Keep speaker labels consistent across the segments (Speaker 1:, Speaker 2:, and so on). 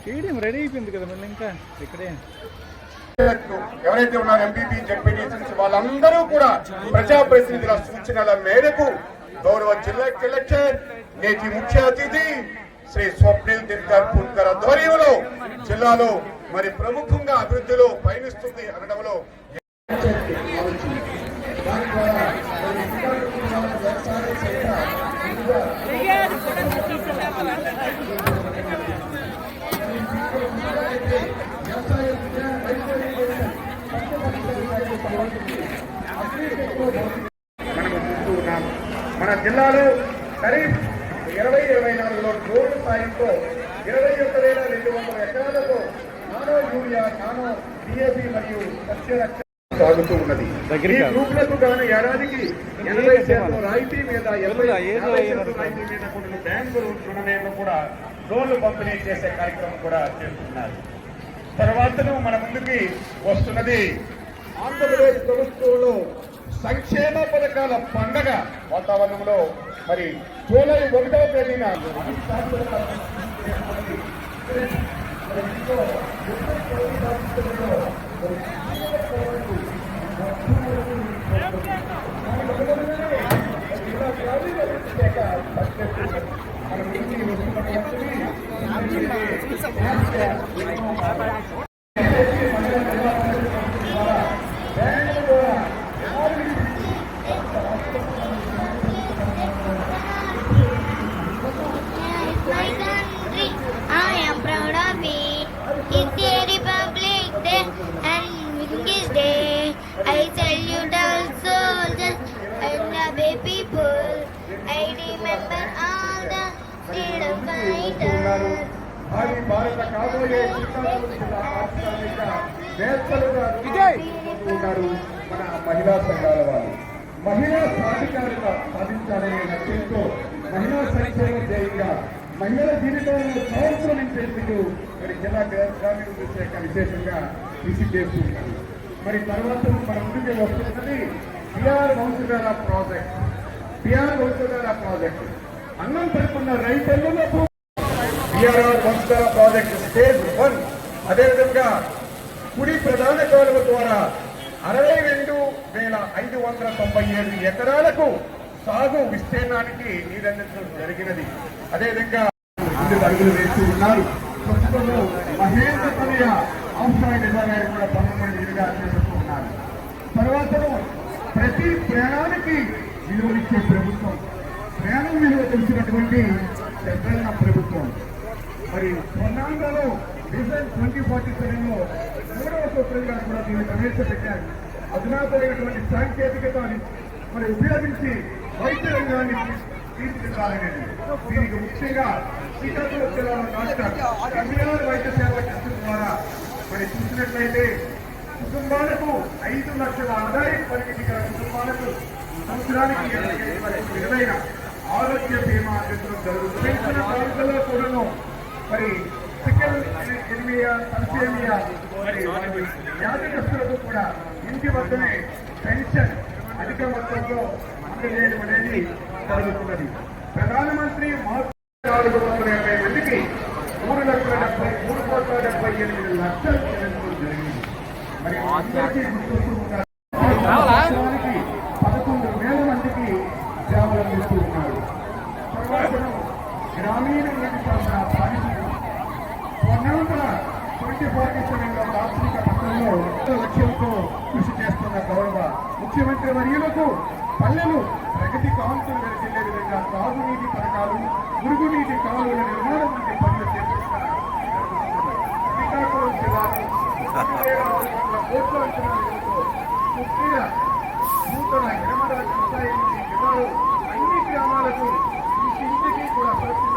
Speaker 1: Stadium ready అయిపోయింది కదా మళ్ళీ ఇంకా ఇక్కడే
Speaker 2: ఎవరైతే ఉన్నారో ఎంపీపీ జెడ్పీటీసీ వాళ్ళందరూ కూడా ప్రజాప్రతినిధుల సూచనల మేరకు గౌరవ జిల్లా కలెక్టర్ నేటి ముఖ్య అతిథి శ్రీ స్వప్నిల్ దినకర్ పున్కర్ ఆధ్వర్యంలో జిల్లాలో మరి ప్రముఖంగా అభివృద్ధిలో పయనిస్తుంది అనడంలో మన జిల్లాలో ఖరీఫ్ 2024లో డ్రోన్ సాయంతో 21,200 ఎకరాలకు నానో యూరియా, నానో డిఏపి మరియు సస్యరక్షణ సాగుతూ ఉన్నది. ఈ గ్రూపులకు గాను ఏడాదికి 80% రాయితీ మీద 80% రాయితీ మీద కొన్ని బ్యాంకు రుణాలను కూడా డ్రోన్లు పంపిణీ చేసే కార్యక్రమం కూడా చేస్తున్నారు. తర్వాతను మన ముందుకి వస్తున్నది ఆంధ్రప్రదేశ్ ప్రభుత్వంలో సంక్షేమ పథకాల పండగ వాతావరణంలో మరి జూలై 1వ తేదీన
Speaker 3: I salute all soldiers and the brave people. I remember all the freedom fighters.
Speaker 2: భారత కాబోయే ఉన్నారు మన మహిళా సంఘాల వాళ్ళు. మహిళా సాధికారత సాధించాలనే లక్ష్యంతో మహిళా సంక్షేమ ధ్యేయంగా మహిళల జీవితాలను సంవత్సరించేందుకు మరి జిల్లా గ్రామీణ శాఖ విశేషంగా కృషి చేస్తూ ఉన్నారు. మరి తర్వాత మన ముందుకు వస్తున్నది బిఆర్ వంశధార ప్రాజెక్ట్. అన్నం పడుతున్న రైతులకు బిఆర్ఆర్ వంశధార ప్రాజెక్ట్ స్టేజ్ 1. అదేవిధంగా కుడి ప్రధాన కాలువ ద్వారా 62,597 ఎకరాలకు సాగు విస్తీర్ణానికి నీరందించడం జరిగినది. అదేవిధంగా అడుగులు వేస్తూ ఉన్నారు. ప్రస్తుతంలో మహేంద్రపల్లి ఆఫ్సైడ్ రిజర్వాయర్ కూడా పనులుగా చేస్తూ ఉన్నారు. తర్వాత ప్రతి ప్రయాణానికి విలువలిచ్చే ప్రభుత్వం, ప్రయాణం విలువ తెలిసినటువంటి పెద్దల ప్రభుత్వం. మరి స్వర్ణాంధ్రలో విజన్ 2047లో 3వ సూత్రంగా కూడా దీన్ని ప్రవేశపెట్టారు. అధునాతమైనటువంటి సాంకేతికతని మరి ఉపయోగించి వైద్య రంగాన్ని తీర్చిదిద్దాలనేది. దీనికి ముఖ్యంగా శ్రీకాకుళం జిల్లాలో డాక్టర్ ఎన్టీఆర్ వైద్య సేవ ట్రస్ట్ ద్వారా మరి చూసినట్లయితే కుటుంబాలకు 5 లక్షల ఆదాయం పరిమితి గల కుటుంబాలకు సంవత్సరానికి 25 విలువైన ఆరోగ్య బీమా అందించడం జరుగుతుంది. పెన్షన్ కార్డులలో కూడాను మరి సికల్ ఎనిమియా, తలసేమియా మరి వ్యాధిగ్రస్తులకు కూడా ఇంటి వద్దనే పెన్షన్ అధిక మొత్తంలో అందజేయడం అనేది జరుగుతున్నది. ప్రధానమంత్రి 480 మందికి 3,78,00,000 చెల్లించడం జరిగింది. మరి అందరికీ గుర్తొస్తూ ఉంటారు. 11,000 మందికి సేవలు అందిస్తూ ఉన్నారు. తర్వాత గ్రామీణ నీటి సరఫరా పాలసీ స్వర్ణాంధ్ర 2047లో దార్శనిక పత్రంలో లక్ష్యంతో కృషి చేస్తున్న గౌరవ ముఖ్యమంత్రి వర్యులకు పల్లెలు ప్రగతి కాంతులు వెలిగిల్లే విధంగా తాగునీటి పథకాలు, మురుగునీటి కాలువల నిర్మాణం వంటి పనులు చేపట్టారు. శ్రీకాకుళం జిల్లాలో 1,000 కోట్ల అంచనా నిధులతో పూర్తిగా నూతన ఎడమల వ్యవసాయం జిల్లాలో అన్ని గ్రామాలకు ఇంటింటికి కూడా సురక్షిత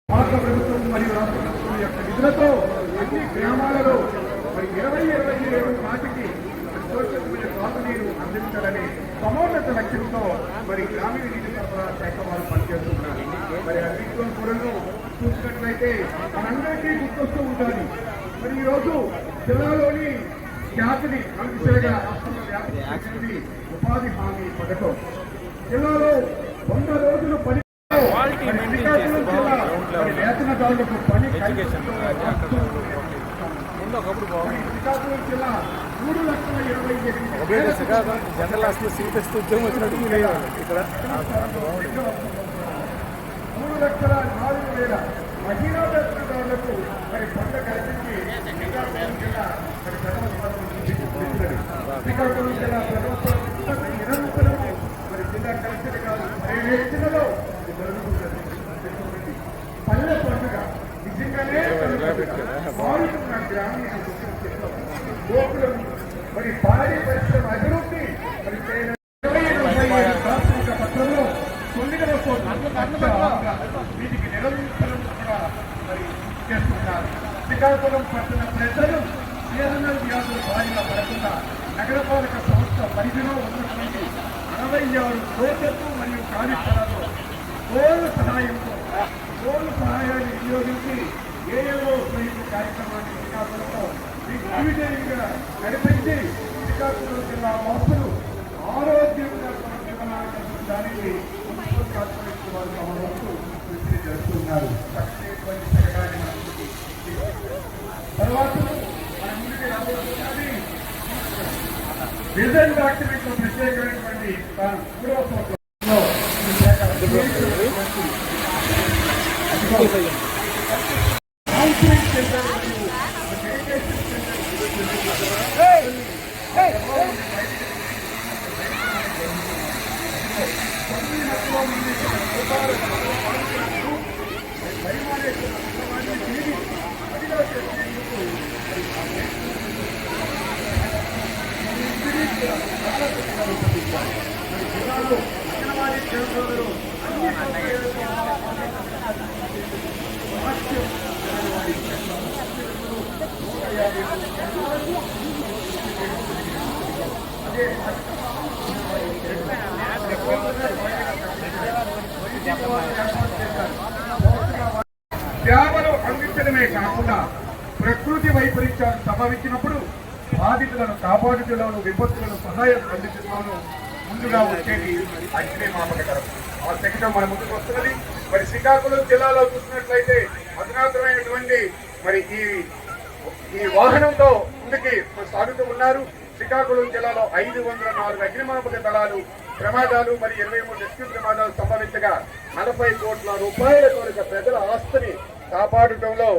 Speaker 2: రాష్ట్ర ప్రభుత్వం మరియు రాష్ట్ర ప్రభుత్వం యొక్క నిధులతో అన్ని గ్రామాలలో మరి 2027 నాటికి తాగునీరు అందించాలని సమోన్నత లక్ష్యంతో మరి గ్రామీణ నీటి సరఫరా శాఖ వారు పనిచేస్తున్నారు. మరి అన్నింటిలో కూడా చూసినట్లయితే మనందరికీ గుర్తొస్తూ ఉంటుంది. మరి ఈరోజు జిల్లాలోని ఖ్యాతిని దిశగా రాష్ట్రంలో వ్యాప్తి చేసింది ఉపాధి హామీ పథకం. జిల్లాలో 100 రోజులు పని శ్రీకాకుళం జిల్లా వేతనదారులకు పని శ్రీకాకుళం జిల్లా 3,20,000
Speaker 1: జనరల్ హాస్పిటల్ సీట్ వస్తే ఉద్యోగం వచ్చినట్టు ఇక్కడ
Speaker 2: 3,04,000 మహిళా వేతనదారులకు మరి పంట కల్పించి శ్రీకాకుళం జిల్లా మరి శ్రీకాకుళం జిల్లా ప్రభుత్వం నిరంతరం మరి జిల్లా కలెక్టర్ గారు పర్యవేక్షణలో పల్లె పండుగ నిజంగానే మారుతున్న గ్రామీణ గోకులం మరి భారీ పరిశ్రమ అభివృద్ధి మరి 25 ప్రాథమిక పత్రంలో 9వ వీటికి నిరంతరం కూడా మరి చేస్తున్నారు. శ్రీకాకుళం పట్టణ ప్రజలు సీజనల్ వ్యాధుల బారిన పడకుండా నగరపాలక సంస్థ పరిధిలో ఉన్నటువంటి 66 రోజులు మరియు కార్యక్రమాలు గోల్ సహాయాన్ని వినియోగించి ఏఏఓ స్వీప్ కార్యక్రమాన్ని శ్రీకాకుళంలో దిగ్విజయంగా నడిపించి శ్రీకాకుళం జిల్లా వాసులు ఆరోగ్యంగా దానికి మున్సిపల్ కార్పొరేషన్ వారు తమ వంతు కృషి చేస్తున్నారు. తర్వాత మన ముందుకి రాబోతున్నది విజన్ డాక్యుమెంట్ లో ప్రత్యేకమైనటువంటి 3వ సంవత్సరంలో కౌన్సిలింగ్ సెంటర్ జిల్లాలో అంగన్వాడీ కేంద్రాలలో అన్ని సేవలు అందించడమే కాకుండా ప్రకృతి వైపరీత్యాలు సంభవించినప్పుడు బాధితులను కాపాడుటలోను విపత్తులను సహాయం అందించడంలోనూ ముందుగా వచ్చేది అగ్నిమాపక దళం. ఆ శకటం మన ముందుకు వస్తున్నది. మరి శ్రీకాకుళం జిల్లాలో చూసినట్లయితే అధునాతనమైనటువంటి మరి ఈ వాహనంతో ముందుకి సాగుతూ ఉన్నారు. శ్రీకాకుళం జిల్లాలో 504 అగ్నిమాపక దళాలు ప్రమాదాలు మరి 23 రెస్క్యూ ప్రమాదాలు సంభవించగా 40 కోట్ల రూపాయల కొరకు ప్రజల ఆస్తిని కాపాడటంలో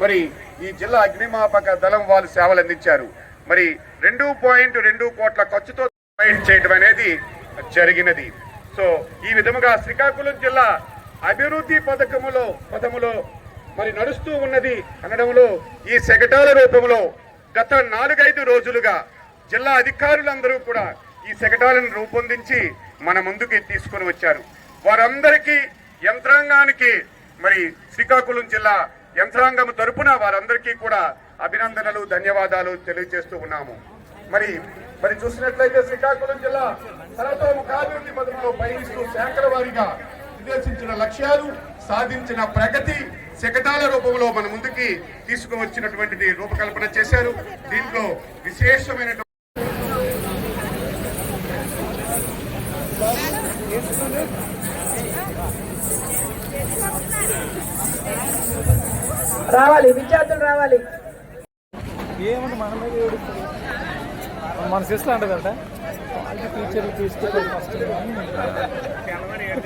Speaker 2: మరి ఈ జిల్లా అగ్నిమాపక దళం వాళ్ళు సేవలు అందించారు. మరి 2.2 కోట్ల ఖర్చుతో చేయడం అనేది జరిగినది. సో ఈ విధముగా శ్రీకాకుళం జిల్లా అభివృద్ధి పథములో మరి నడుస్తూ ఉన్నది అనడంలో ఈ శకటాల రూపంలో గత 4-5 రోజులుగా జిల్లా అధికారులందరూ కూడా ఈ శకటాలను రూపొందించి మన ముందుకి తీసుకొని వచ్చారు. వారందరికీ యంత్రాంగానికి మరి శ్రీకాకుళం జిల్లా యంత్రాంగం తరపున వారందరికీ కూడా అభినందనలు ధన్యవాదాలు తెలియజేస్తూ ఉన్నాము. మరి చూసినట్లయితే శ్రీకాకుళం జిల్లా సర్వతోముఖాభివృద్ధి పథకంలో పయనిస్తూ శాఖల వారీగా నిర్దేశించిన లక్ష్యాలు సాధించిన ప్రగతి శకటాల రూపంలో మన ముందుకి తీసుకువచ్చినటువంటిది రూపకల్పన చేశారు. దీంట్లో విశేషమైన
Speaker 4: రావాలి, విద్యార్థులు రావాలి.
Speaker 1: ఏమన్నా మన మీద మన సిస్టర్ అంటదంట క్వాలిటీ టీచర్లు తీసుకెళ్ళి ఫస్ట్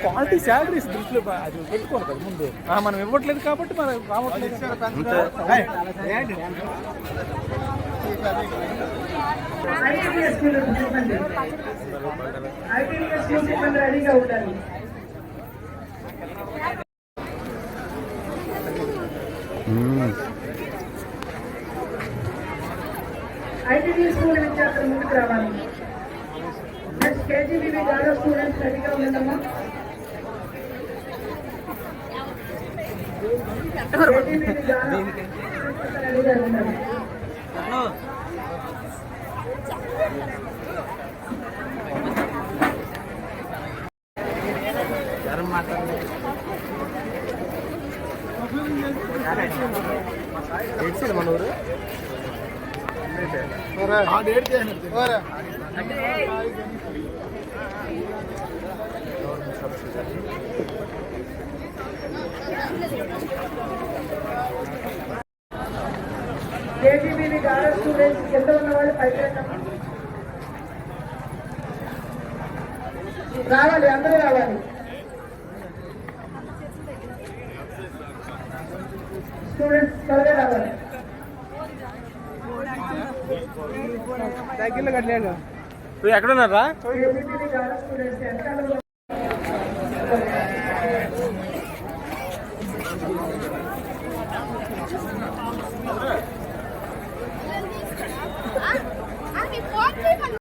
Speaker 1: క్వాలిటీ శాలరీస్ దృష్టిలో అది పెట్టుకోను కదా ముందు. మనం ఇవ్వట్లేదు కాబట్టి మనం రావట్లేదు.
Speaker 4: రెడీగా ఉండాలి. ఐటీడీ స్కూల్ విద్యార్థులు ముందుకు రావాలి. నెక్స్ట్ కేజీబీవీ గార్డెన్ స్టూడెంట్స్ రెడీగా ఉండమ్మా. కేజీబీవీ గార్డెన్ రెడీగా ఉండాలి.
Speaker 1: మన ఊరు
Speaker 4: కేజీబీవి గార్డెన్ స్టూడెంట్స్ కింద ఉన్న వాళ్ళు పైకి రావాలి, అందరూ రావాలి. స్టూడెంట్స్ త్వరగా రావాలి.
Speaker 1: సైకిల్ కట్టలేదు ఎక్కడ ఉన్నారా
Speaker 4: కేజీబీవి గార్డెన్ స్టూడెంట్స్ వెనకాల